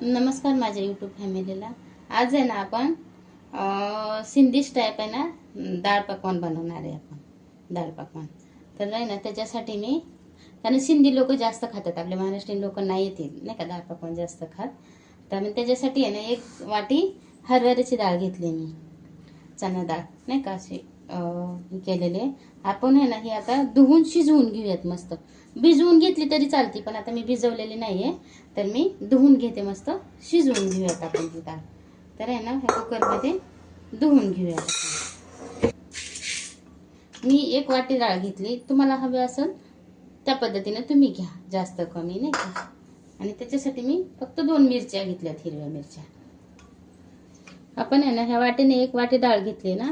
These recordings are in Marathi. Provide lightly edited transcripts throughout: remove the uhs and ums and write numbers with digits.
नमस्कार माझ्या यूट्यूब फॅमिलीला. आज आहे ना आपण सिंधी टाईप आहे ना डाळ पकवान बनवणार आहे. आपण डाळ पकवान तर आहे ना त्याच्यासाठी मी, कारण सिंधी लोक जास्त खातात, आपले महाराष्ट्रीयन लोक नाही येतील नाही का डाळ पकवान जास्त खात. तर मी त्याच्यासाठी आहे ना 1 वाटी हरभऱ्याची डाळ घेतली, मी चणा डाळ नाही का अशी केलेले. आपण आहे ना ही आता धुवून शिजवून घेऊयात. मस्त भिजवून घेतली तरी चालते, पण आता मी भिजवलेली नाहीये तर मी धुवून घेते. मस्त शिजवून घेऊयात आपण ती डाळ. तर आहे ना ह्या कुकरमध्ये धुवून घेऊयात. मी 1 वाटी डाळ घेतली, तुम्हाला हवे असेल त्या पद्धतीने तुम्ही घ्या, जास्त कमी नाही का. आणि त्याच्यासाठी मी फक्त 2 मिरच्या घेतल्यात, हिरव्या मिरच्या. आपण आहे ना ह्या वाटीने 1 वाटी डाळ घेतली ना,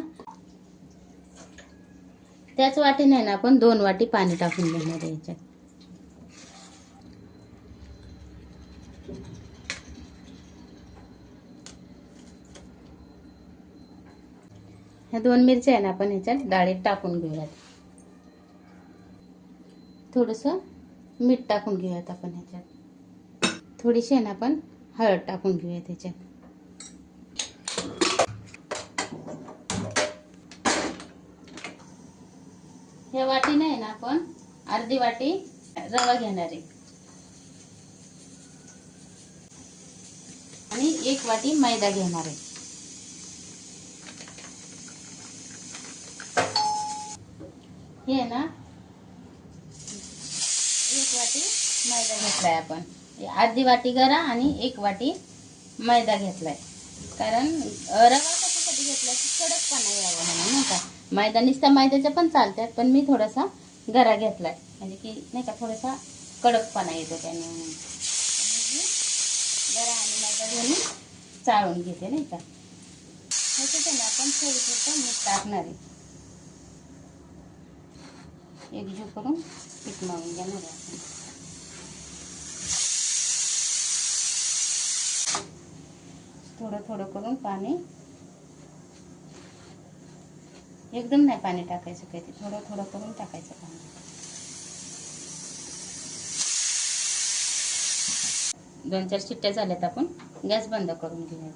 त्याच वाटीने आहे ना आपण 2 वाटी पाणी टाकून घेणार आहे याच्यात. ह्या 2 मिरच्या आहे ना आपण ह्याच्यात डाळीत टाकून घेऊयात. थोडंसं मीठ टाकून घेऊयात आपण ह्याच्यात. थोडीशी आहे ना आपण हळद टाकून घेऊयात ह्याच्यात. ह्या वाटीने आहे ना आपण अर्धी वाटी रवा घेणार आहे आणि 1 वाटी मैदा घेणार आहे. हे ना 1 वाटी मैदा घेतलाय आपण. अर्धी वाटी गरा आणि 1 वाटी मैदा घेतलाय. कारण रवा कशासाठी घेतलाय की कडकपणा यावा म्हणून नाही का. मैदा नुसता मैद्याच्या पण चालतात, पण मी थोडासा गरा घेतलाय म्हणजे की नाही का थोडासा कडकपणा येतो त्याने. गरा आणि मैदा दोन्ही चाळून घेते नाही का. ह्याच्यात ना आपण थोडंसं मीठ टाकणार आहे. एकजीव करून पीठ मळून घेणार आहे आपण. थोडं थोडं करून पाणी, एकदम नाही पाणी टाकायचं, काही ते थोडं थोडं करून टाकायचं पाणी. दोन 4 शिट्ट्या झाल्यात, आपण गॅस बंद करून घेऊया.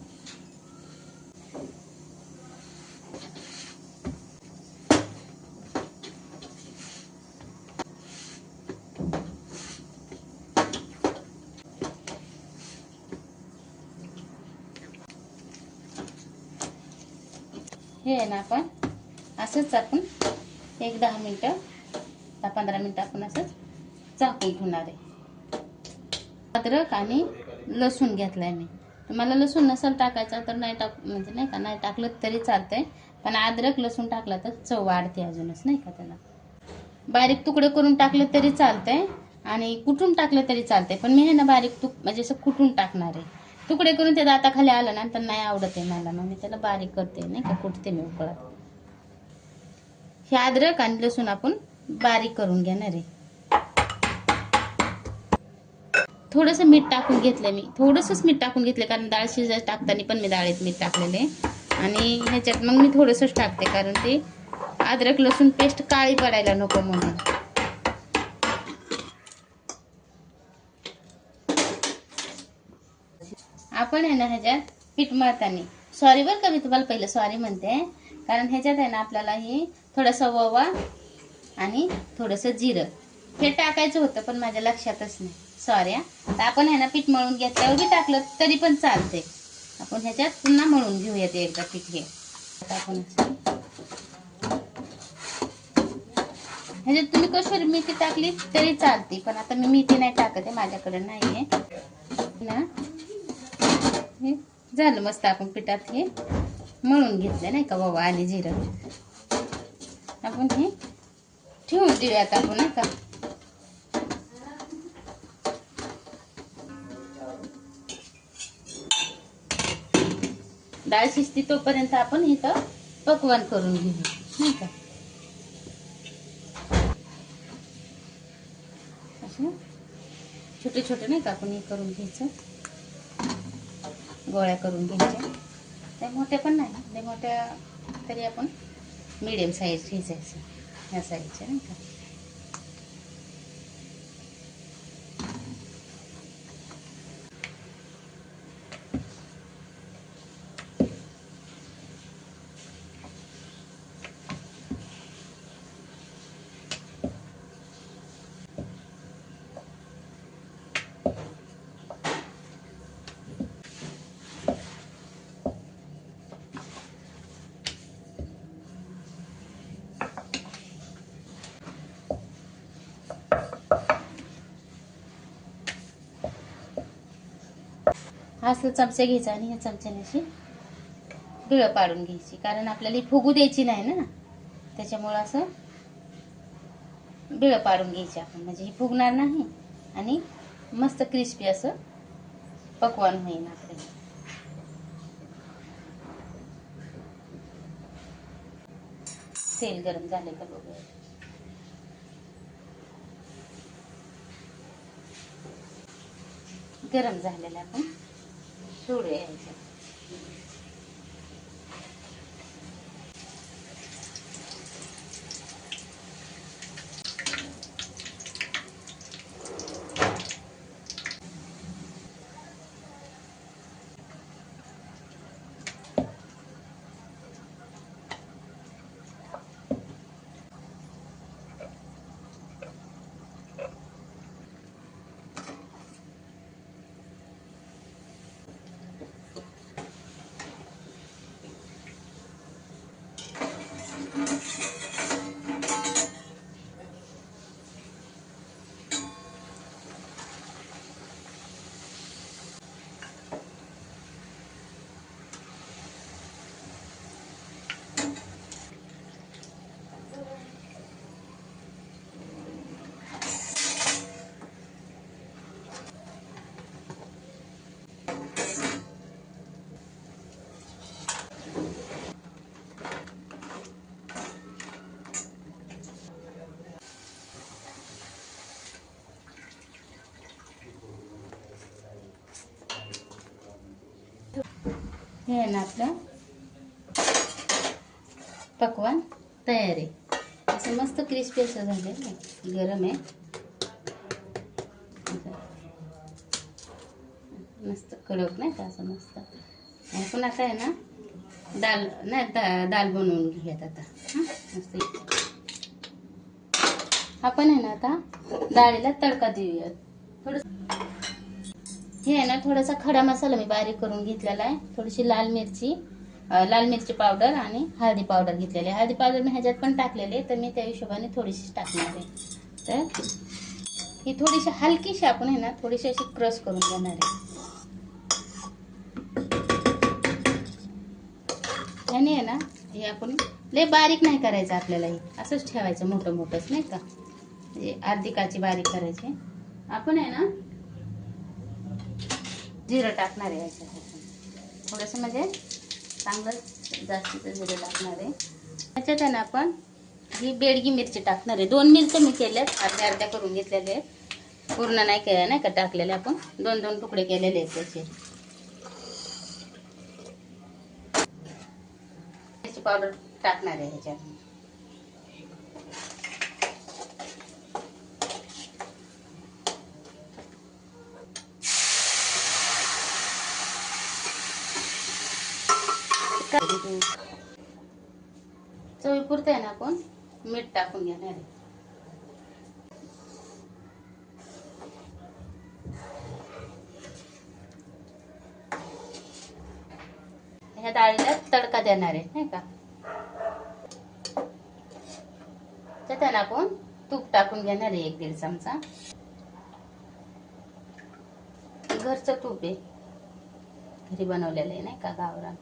हे आहे ना आपण असंच आपण 10 मिनिटं 15 मिनिटं आपण असंच झाकून ठेवणार आहे. अद्रक आणि लसूण घेतलाय मी. तुम्हाला लसूण नसेल टाकायचा तर नाही म्हणजे नाही का नाही टाकलं तरी चालतंय, पण अद्रक लसूण टाकला तर चव वाढते अजूनच नाही का त्याला. बारीक तुकडे करून टाकले तरी चालतंय आणि कुटून टाकलं तरी चालतंय, पण मी हे ना बारीक म्हणजे असं कुटून टाकणार आहे. तुकडे करून ते दाताखाली आलं ना तर नाही आवडत आहे मला, मग मी त्याला बारीक करते नाही का, कुटते मी उकळत. हे अद्रक आणि लसूण आपण बारीक करून घेणार आहे. थोडंसं मीठ टाकून घेतलं मी, थोडंसंच मीठ टाकून घेतलं, कारण डाळ शिजायला टाकताना पण मी डाळीत मीठ टाकलेले. आणि ह्याच्यात मग मी थोडंसंच टाकते, कारण ते अद्रक लसूण पेस्ट काळी पडायला नको म्हणून. आपण आहे ना ह्याच्यात पीठ मळताना, सॉरी बरं का मी तुम्हाला पहिलं सॉरी म्हणते, कारण ह्याच्यात आहे ना आपल्याला हे थोडासा ओवा आणि थोडंसं जिरं हे टाकायचं होतं, पण माझ्या लक्षातच नाही, सॉरी. तर आपण आहे ना पीठ मळून घेतल्यावर बी टाकलं तरी पण चालते. आपण ह्याच्यात पुन्हा मळून घेऊयात एकदा पीठ. हे टाकून ह्याच्यात तुम्ही कसुरी मेथी टाकली तरी चालते, पण आता मी मेथी नाही टाकत आहे, माझ्याकडे नाही आहे ना. हे झालं मस्त. आपण पिठात हे मळून घेतलं नाही का ओवा आणि जिरं. आपण हे ठेवून देऊयात आपण नाही का. डाळ शिजती तोपर्यंत आपण इथं पकवान करून घेऊ नाही का. असं छोटे छोटे नाही का आपण हे करून घ्यायचं, गोळ्या करून घ्यायच्या. ते मोठे पण नाही, ते मोठ्या तरी आपण मीडियम साईज घ्यायचं, ह्या साईजचे नाही का. हा असं चमचा घ्यायचा आणि ह्या चमच्याने अशी बिळं पाडून घ्यायची, कारण आपल्याला ही फुगू द्यायची नाही ना, त्याच्यामुळं असं बिळं पाडून घ्यायची आपण, म्हणजे ही फुगणार नाही आणि मस्त क्रिस्पी असं पकवान होईल आपल्याला. तेल गरम झाले का बघूया. गरम झालेलं आपण सोडूया यायचं. हे आहे ना आपलं पकवान तयार आहे. असं मस्त क्रिस्पी असं झालं, गरम आहे मस्त कडक नाही का असं मस्त. आपण आता आहे ना दाल नाही दाल बनवून घेऊयात आता. मस्त आपण आहे ना आता डाळीला तडका देऊयात. थोडं हे आहे ना थोडासा खडा मसाला मी बारीक करून घेतलेला आहे. थोडीशी लाल मिरची पावडर आणि हळदी पावडर घेतलेली आहे. हळदी पावडर मी ह्याच्यात पण टाकलेली आहे, तर मी त्या हिशोबाने थोडीशी टाकणार आहे. तर ही थोडीशी हलकीशी आपण आहे ना थोडीशी अशी क्रश करून घेणार आहे. ह्याने आहे ना हे आपण लय बारीक नाही करायचं आपल्याला, हे असंच ठेवायचं मोठं मोठंच नाही का, म्हणजे अर्धी काची बारीक करायची. आपण आहे ना जिरं टाकणार आहे याच्यात थोडंसं, म्हणजे चांगलं जास्तीचं जिरं टाकणार आहे. त्याच्यात आहे ना आपण ही बेडगी मिरची टाकणार आहे. 2 मिरच्या मी केल्यात, अर्ध्या अर्ध्या करून घेतलेले आहेत, पूर्ण नाही केल्या नाही का टाकलेले, आपण 2-2 तुकडे केलेले आहेत त्याचे. मिरची पावडर टाकणार आहे ह्याच्यात. चवीपुरतं आहे ना आपण मीठ टाकून घेणार आहे. ह्या डाळीला तडका देणार आहे नाही का. त्यात आहे ना आपण तूप टाकून घेणार आहे 1-1.5 चमचा. घरचं तूप आहे, घरी बनवलेलं आहे नाही का, गावरान.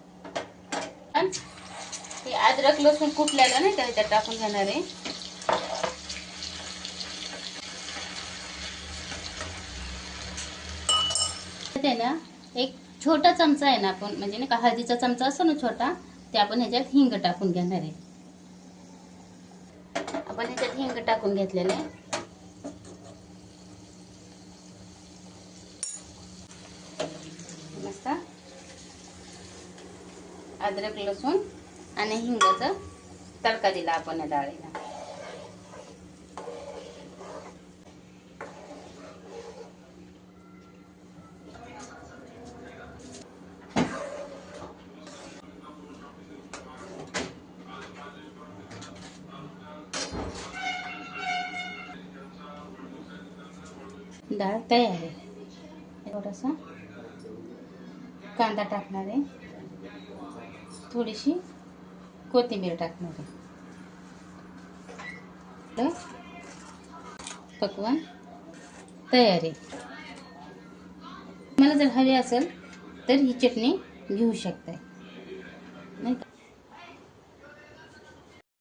हे अद्रक लसूण कुटलेलं नाही का त्याच्यात टाकून घेणार आहे. ते ना एक छोटा चमचा आहे ना आपण, म्हणजे नाही का हळदीचा चमचा असतो ना छोटा, ते आपण ह्याच्यात हिंग टाकून घेणार आहे. आपण ह्याच्यात हिंग टाकून घेतलेलं आहे. मस्त अद्रक लसूण आणि हिंगाचा तडका दिला आपण या डाळीला. डाळ तयार आहे. थोडासा कांदा टाकणार आहे, थोडीशी कोथिंबीर टाकणार आहे. तर पकवान तयार आहे. मला जर हवे असेल तर ही चटणी घेऊ शकताय.